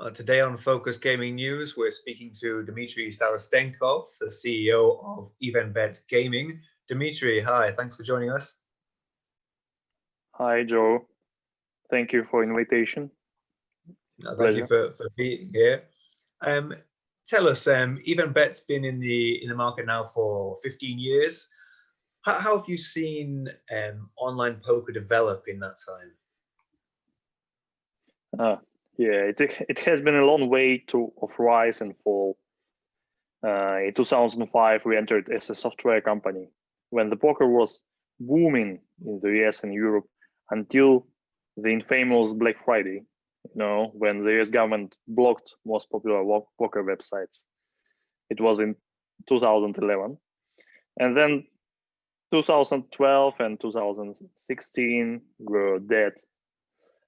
Today on Focus Gaming News, we're speaking to Dmitry Starostenkov, the CEO of EvenBet Gaming. Dmitry, hi, thanks for joining us. Hi, Joe. Thank you for invitation. Thank you for being here. Tell us, EvenBet's been in the market now for 15 years. How have you seen online poker develop in that time? Yeah, it has been a long way of rise and fall. In 2005, we entered as a software company when the poker was booming in the US and Europe until the infamous Black Friday, when the US government blocked most popular poker websites. It was in 2011. And then 2012 and 2016 were dead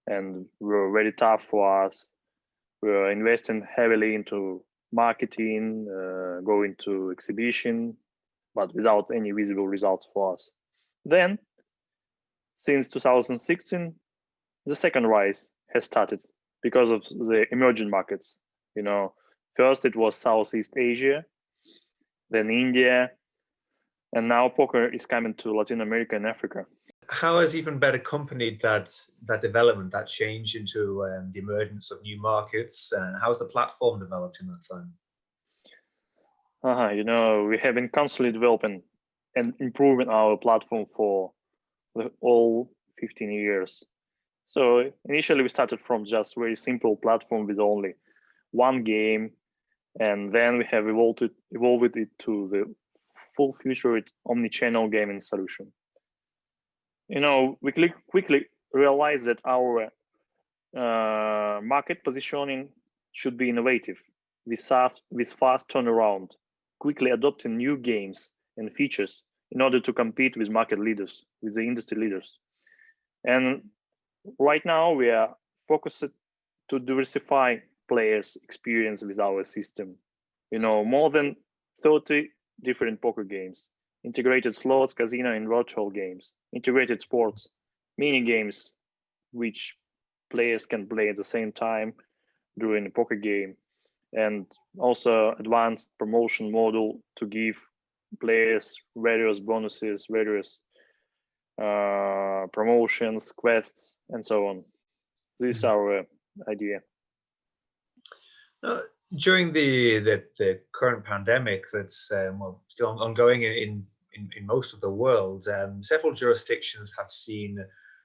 and were very tough for us. We were investing heavily into marketing, going to exhibition, but without any visible results for us. Then, since 2016, the second rise has started because of the emerging markets. First it was Southeast Asia, then India, and now poker is coming to Latin America and Africa. How has EvenBet accompanied that development, that change into the emergence of new markets? And how's the platform developed in that time? We have been constantly developing and improving our platform for all 15 years. So initially we started from just very simple platform with only one game, and then we have evolved it to the full-featured omni-channel gaming solution. We quickly realized that our market positioning should be innovative, with fast turnaround, quickly adopting new games and features in order to compete with market leaders, with the industry leaders. And right now we are focused to diversify players' experience with our system. More than 30 different poker games, integrated slots, casino, and virtual games, integrated sports, mini games, which players can play at the same time during a poker game, and also advanced promotion model to give players various bonuses, various promotions, quests, and so on. This is our idea. During the current pandemic that's still ongoing in most of the world, several jurisdictions have seen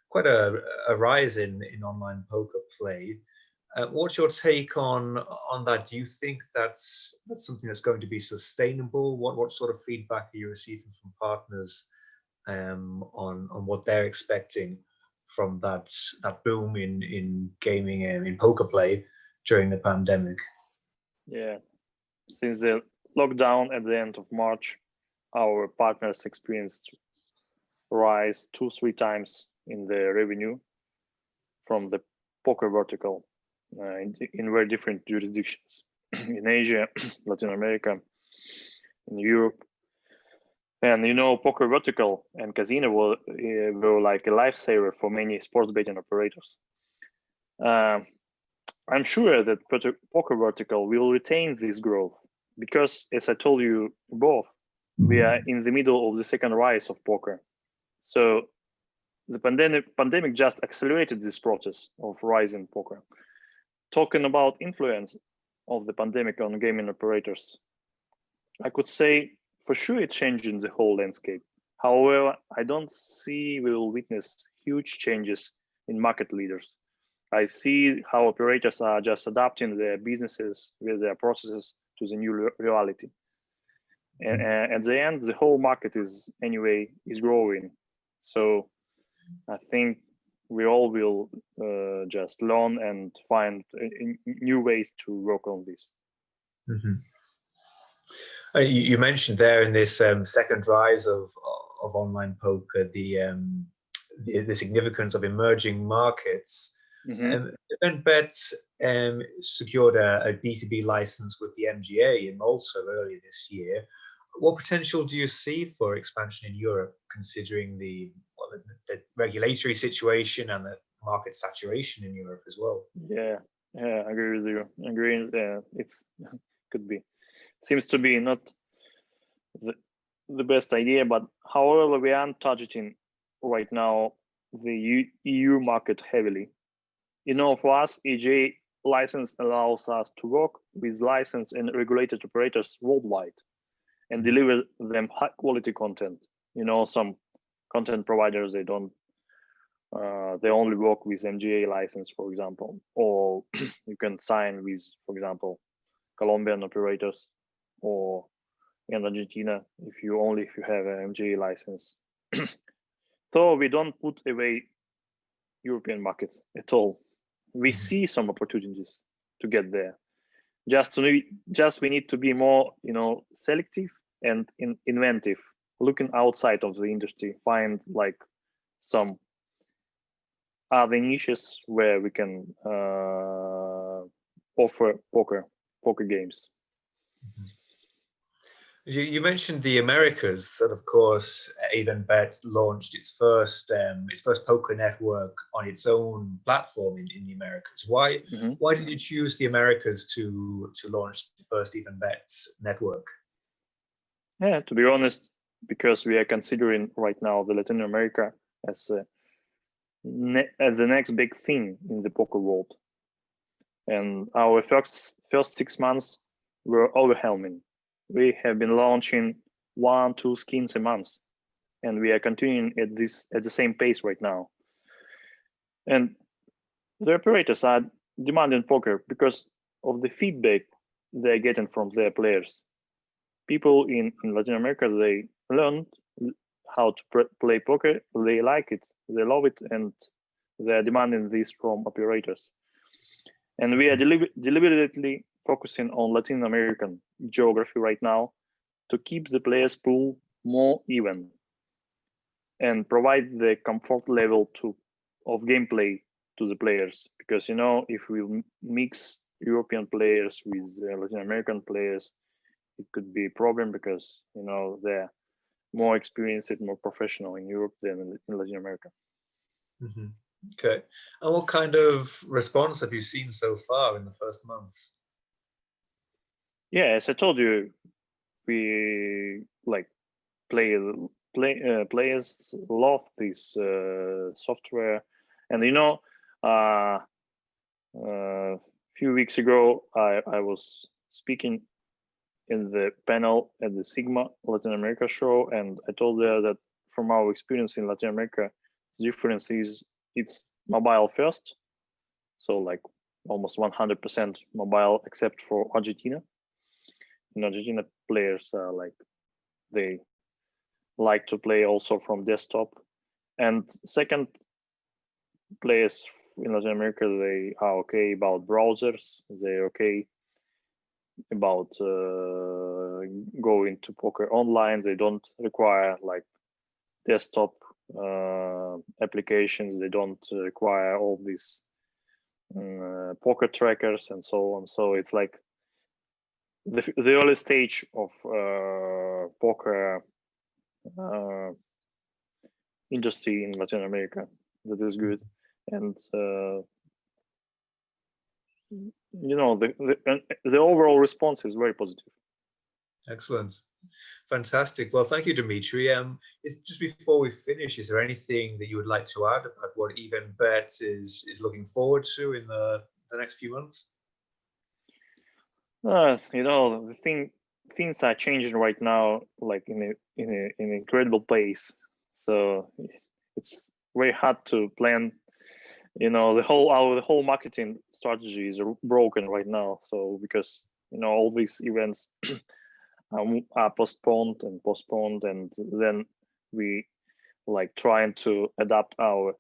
quite a rise in online poker play. What's your take on that? Do you think that's something that's going to be sustainable? What sort of feedback are you receiving from partners on what they're expecting from that boom in gaming and in poker play during the pandemic? Yeah, since the lockdown at the end of March, our partners experienced rise 2-3 times in the revenue from the poker vertical in very different jurisdictions in Asia, Latin America, in Europe. And poker vertical and casino were like a lifesaver for many sports betting operators. I'm sure that poker vertical will retain this growth because, as I told you above, we are in the middle of the second rise of poker. So the pandemic just accelerated this process of rising poker. Talking about influence of the pandemic on gaming operators, I could say for sure it's changing the whole landscape. However, I don't see we will witness huge changes in market leaders. I see how operators are just adapting their businesses with their processes to the new reality. And at the end, the whole market is growing. So I think we all will just learn and find new ways to work on this. Mm-hmm. You mentioned there in this second rise of online poker the significance of emerging markets. Mm-hmm. EvenBet secured a B2B license with the MGA in Malta earlier this year. What potential do you see for expansion in Europe, considering the regulatory situation and the market saturation in Europe as well? Yeah, Yeah, I agree with you. Agree. It's could be. Seems to be not the, the best idea, but however, we aren't targeting right now the EU market heavily. For us, EJ license allows us to work with licensed and regulated operators worldwide and deliver them high quality content. Some content providers, they don't, they only work with MGA license, for example, or you can sign with, for example, Colombian operators, or in Argentina if you have an MGA license. So we don't put away European market at all. We see some opportunities to get there. Just we need to be more, selective and inventive, looking outside of the industry, find like some other niches where we can offer poker games. You mentioned the Americas, and of course, EvenBet launched its first poker network on its own platform in the Americas. Why did you choose the Americas to launch the first EvenBet network? Yeah, to be honest, because we are considering right now the Latin America as the next big thing in the poker world, and our first 6 months were overwhelming. We have been launching 1-2 skins a month, and we are continuing at the same pace right now. And the operators are demanding poker because of the feedback they're getting from their players. People in Latin America, they learned how to play poker. They like it, they love it, and they're demanding this from operators. And we are deliberately focusing on Latin American geography right now to keep the players pool more even and provide the comfort level of gameplay to the players. Because if we mix European players with Latin American players, it could be a problem because they're more experienced, more professional in Europe than in Latin America. Okay. And what kind of response have you seen so far in the first months? Yeah, as I told you, we players love this software, and a few weeks ago I was speaking in the panel at the Sigma Latin America show, and I told her that from our experience in Latin America, the difference is it's mobile first, so like almost 100% mobile except for Argentina. In Argentina, players are they like to play also from desktop. And second, players in Latin America, they are okay about browsers. They're okay about going to poker online. They don't require desktop applications. They don't require all these poker trackers and so on. So it's like the early stage of poker industry in Latin America. That is good, and the overall response is very positive. Excellent. Fantastic. Well, thank you, Dmitry. Just before we finish, is there anything that you would like to add about what EvenBet is looking forward to in the next few months? The things are changing right now, in an incredible pace. So it's very hard to plan. The whole marketing strategy is broken right now. So because all these events are postponed, and then we trying to adapt our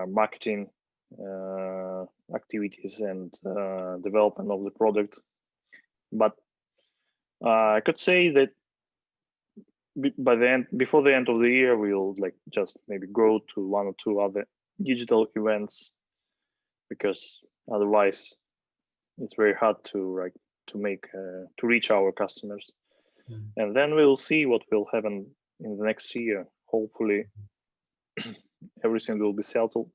marketing activities and development of the product. But I could say that before the end of the year, we'll just maybe go to 1 or 2 other digital events, because otherwise it's very hard to reach our customers. And then we'll see what will happen in the next year. Hopefully everything will be settled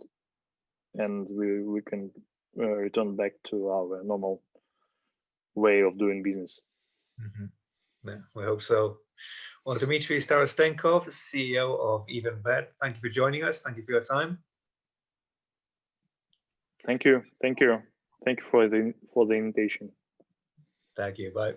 and we can return back to our normal way of doing business. Yeah, we hope so. Well, Dmitry Starostenkov, CEO of EvenBet, thank you for joining us. Thank you for your time. Thank you for the invitation. Thank you. Bye.